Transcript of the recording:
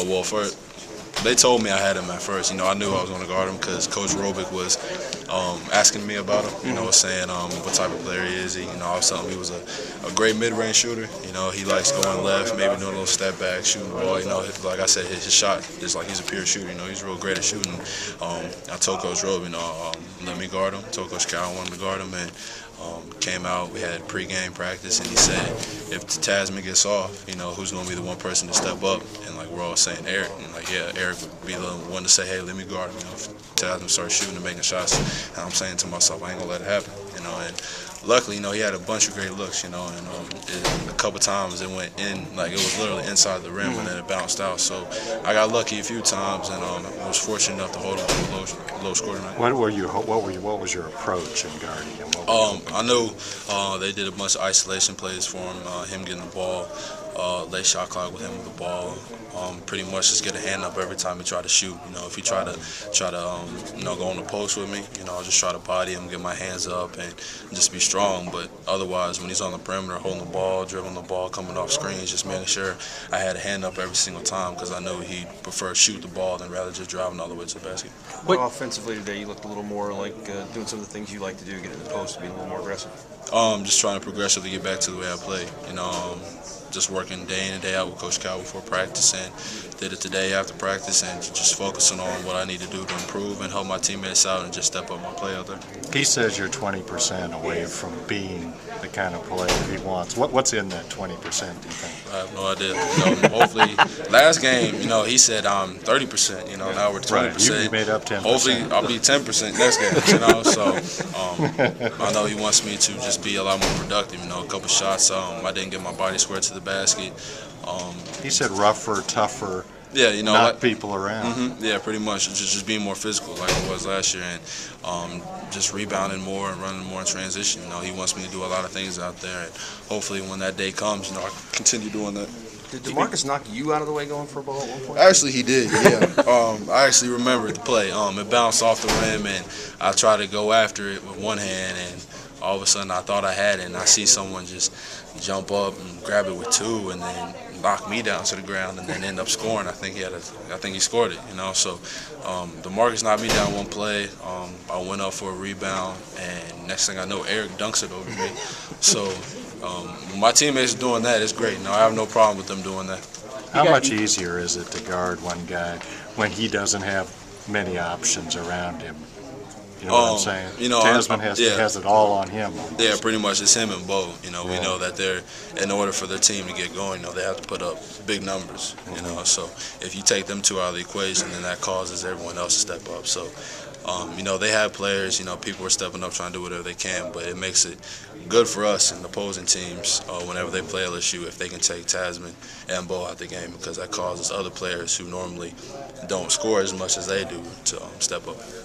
Well, first, they told me I had him at first. I knew I was going to guard him because Coach Robick was asking me about him. Saying what type of player is he. I was telling him he was a great mid-range shooter. He likes going left, maybe doing a little step back, shooting the ball. Like I said, his shot is like he's a pure shooter. He's real great at shooting. I told Coach Robick, let me guard him. Told Coach Cal I wanted to guard him, and came out. We had pregame practice, and he said, if Tasman gets off, who's going to be the one person to step up? And like we're all saying, Eric. And like, yeah, Eric would be the one to say, hey, let me guard him. If Tasman starts shooting and making shots, and I'm saying to myself, I ain't gonna let it happen. And luckily, he had a bunch of great looks, and a couple times it went in, like it was literally inside the rim, and then it bounced out. So I got lucky a few times, and I was fortunate enough to hold him to a low score tonight. What was your approach in guarding him? I knew they did a bunch of isolation plays for him getting the ball, late shot clock with him with the ball. Pretty much just get a hand up every time he tried to shoot. If he try to go on the post with me, I'll just try to body him, get my hands up, and just be strong. But otherwise, when he's on the perimeter, holding the ball, dribbling the ball, coming off screens, just making sure I had a hand up every single time because I knew he'd prefer to shoot the ball than rather just driving all the way to the basket. But offensively today, you looked a little more like doing some of the things you like to do, get in the post, being a little more aggressive. Just trying to progressively get back to the way I play. Just working day in and day out with Coach Cal before practice, and did it today after practice, and just focusing on what I need to do to improve and help my teammates out and just step up my play out there. He says you're 20% away from being the kind of player he wants. What's in that 20%, do you think? I have no idea. Hopefully, last game, he said I'm 30%. Now we're 20%. Right, you made up 10%. Hopefully, I'll be 10% next game. So I know he wants me to just be a lot more productive. A couple shots. I didn't get my body square to the basket. He said rougher, tougher. Yeah, knock people around. Yeah, pretty much. Just being more physical like it was last year, and just rebounding more and running more in transition. He wants me to do a lot of things out there, and hopefully when that day comes, I continue doing that. Did DeMarcus knock you out of the way going for a ball at one point? Actually, he did, yeah. I actually remembered the play. It bounced off the rim, and I tried to go after it with one hand, and all of a sudden I thought I had it, and I see someone just jump up and grab it with two, and then knock me down to the ground, and then end up scoring. I think he scored it. So DeMarcus knocked me down one play. I went up for a rebound, and next thing I know, Eric dunks it over me. So when my teammates are doing that, it's great. I have no problem with them doing that. How much easier is it to guard one guy when he doesn't have many options around him? You know what I'm saying? Tasman has it all on him. Yeah, pretty much. It's him and Bo. We know that in order for their team to get going, they have to put up big numbers. So if you take them two out of the equation, then that causes everyone else to step up. So, they have players. People are stepping up trying to do whatever they can, but it makes it good for us and opposing teams whenever they play LSU if they can take Tasman and Bo out the game, because that causes other players who normally don't score as much as they do to step up.